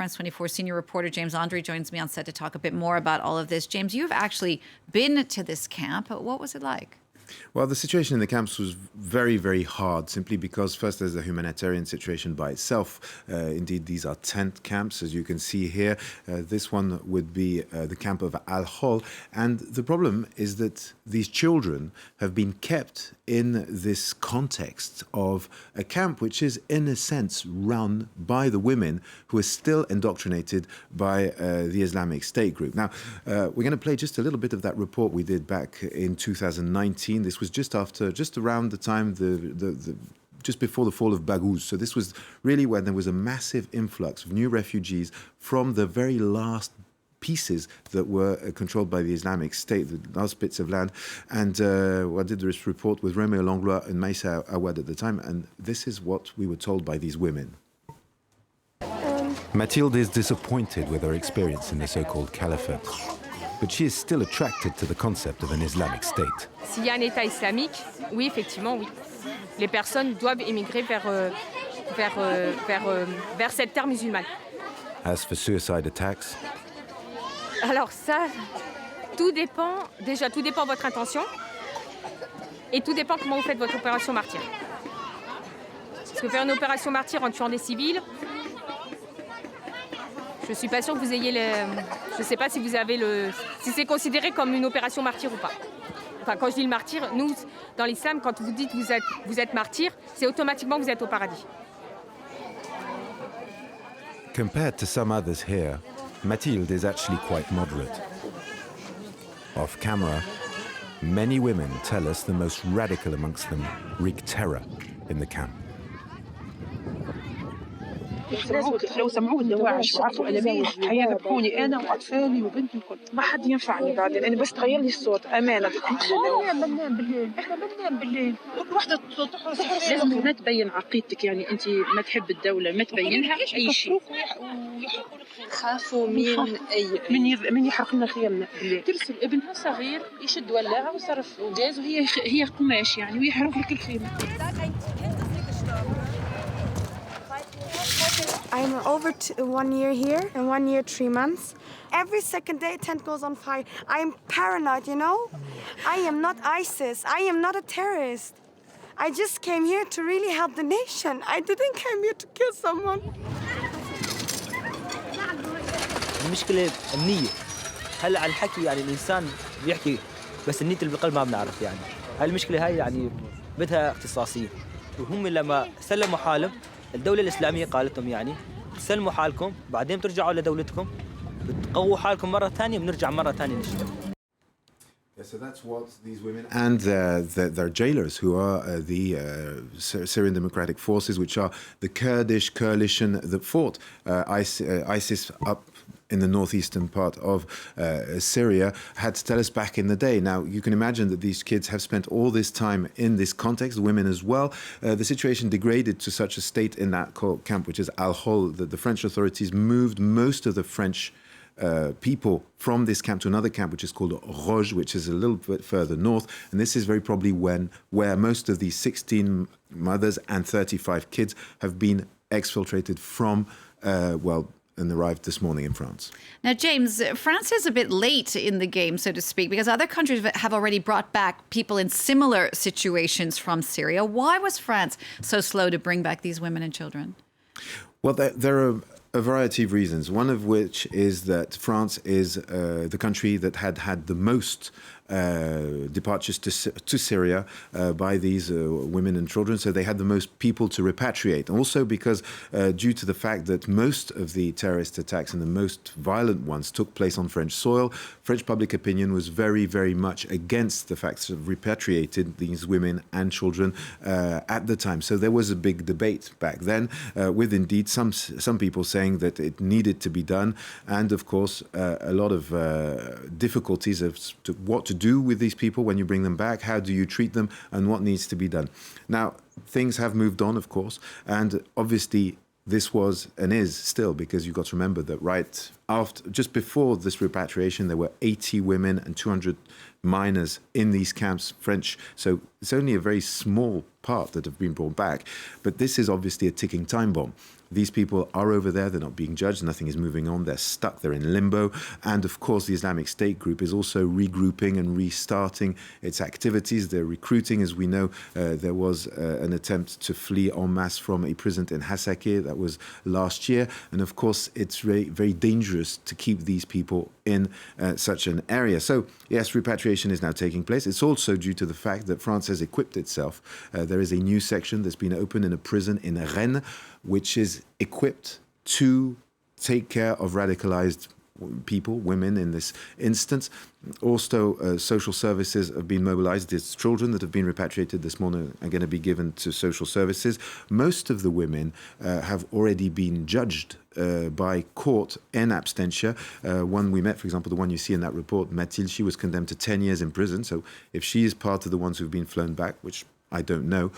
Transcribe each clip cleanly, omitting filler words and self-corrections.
France 24 senior reporter James André joins me on set to talk a bit more about all of this. James, you've actually been to this camp. What was it like? Well, the situation in the camps was very, very hard, simply because first there's the humanitarian situation by itself. Indeed, these are tent camps, as you can see here. This one would be the camp of al-Hol. And the problem is that these children have been kept in this context of a camp which is, in a sense, run by the women who are still indoctrinated by the Islamic State group. Now, we're going to play just a little bit of that report we did back in 2019. This was just around the time, just before the fall of Baghouz. So this was really when there was a massive influx of new refugees from the very last pieces that were controlled by the Islamic State, the last bits of land. And I did this report with Romeo Langlois and Maïssa Awad at the time, and this is what we were told by these women. Mathilde is disappointed with her experience in the so-called caliphate, but she is still attracted to the concept of an Islamic State. S'il y a un État islamique, oui, effectivement, oui. Les personnes doivent émigrer vers cette terre musulmane. As for suicide attacks, alors ça, tout dépend de votre intention et tout dépend comment vous faites votre opération martyr. Parce que faire une opération martyr en tuant des civils, je suis pas sûre que vous ayez je sais pas si c'est considéré comme une opération martyr ou pas. Enfin, quand je dis le martyr, nous, dans l'islam, quand vous dites que vous êtes martyr, c'est automatiquement que vous êtes au paradis. compared to some others here, Mathilde is actually quite moderate. Off camera, many women tell us the most radical amongst them wreak terror in the camp. لو سمعوا الدواعش وعرفوا ألمي حيذبحوني أنا وأطفالي وبنتي الكل ما حد ينفعني بعدين أنا بس تغير لي الصوت أمانة بننام بالليل إحنا بننام بالليل كل وحدة تحرس لازم ما تبين عقيدتك يعني أنت ما تحب الدولة ما تبينها أي شيء خافوا من يحرق لنا خيامنا بالليل ترسل ابنها صغير يشد ولاعة وصرف غاز وهي قماش يعني ويحرق لك الخيمة. I'm over 1 year here and 1 year 3 months. Every second day, tent goes on fire. I'm paranoid, you know? I am not ISIS. I am not a terrorist. I just came here to really help the nation. I didn't come here to kill someone. المشكلة النية. هلا على الحكي يعني الإنسان بيحكي بس النية اللي بالقلب ما بنعرف يعني. هاي المشكلة هاي يعني بدها اختصاصية. وهم لما سلموا حالهم الدولة الإسلامية قالت لهم يعني سلموا حالكم بعدين بترجعوا لدولتكم بتقووا حالكم مرة ثانية بنرجع مرة ثانية نشتغل. Yeah, so that's what these women and their jailers, who are the Syrian Democratic Forces, which are the Kurdish coalition that fought ISIS up in the northeastern part of Syria, had to tell us back in the day. Now, you can imagine that these kids have spent all this time in this context, women as well. The situation degraded to such a state in that camp, which is al-Hol, that the French authorities moved most of the French people from this camp to another camp, which is called Roge, which is a little bit further north. And this is very probably where most of these 16 mothers and 35 kids have been exfiltrated from, and arrived this morning in France. Now, James, France is a bit late in the game, so to speak, because other countries have already brought back people in similar situations from Syria. Why was France so slow to bring back these women and children? Well, there are a variety of reasons, one of which is that France is the country that had the most departures to Syria by these women and children, so they had the most people to repatriate. Also because due to the fact that most of the terrorist attacks and the most violent ones took place on French soil, French public opinion was very, very much against the fact of repatriating these women and children at the time. So there was a big debate back then, with indeed some people saying that it needed to be done, and of course a lot of difficulties as to what to do with these people when you bring them back, how do you treat them, and what needs to be done. Now, things have moved on, of course, and obviously this was and is still, because you've got to remember that right after, just before this repatriation, there were 80 women and 200 minors in these camps, French. So it's only a very small part that have been brought back. But this is obviously a ticking time bomb. These people are over there. They're not being judged. Nothing is moving on. They're stuck. They're in limbo. And of course, the Islamic State group is also regrouping and restarting its activities. They're recruiting. As we know, there was an attempt to flee en masse from a prison in Hasakeh. That was last year. And of course, it's very, very dangerous to keep these people in such an area. So, yes, repatriation is now taking place. It's also due to the fact that France has equipped itself. There is a new section that's been opened in a prison in Rennes, which is equipped to take care of radicalized people, women in this instance. Also, social services have been mobilized. There's children that have been repatriated this morning are going to be given to social services. Most of the women have already been judged by court in absentia. One we met, for example, the one you see in that report, Mathilde, she was condemned to 10 years in prison. So if she is part of the ones who've been flown back, which I don't know,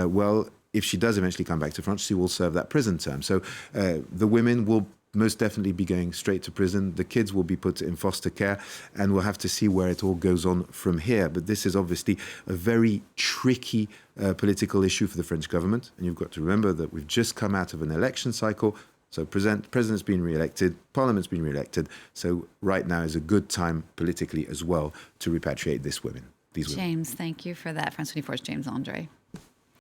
well, if she does eventually come back to France, she will serve that prison term. So the women will most definitely be going straight to prison. The kids will be put in foster care, and we'll have to see where it all goes on from here. But this is obviously a very tricky political issue for the French government. And you've got to remember that we've just come out of an election cycle. So president's been re-elected, parliament's been re-elected. So right now is a good time politically as well to repatriate these women. James, thank you for that. France 24's James André.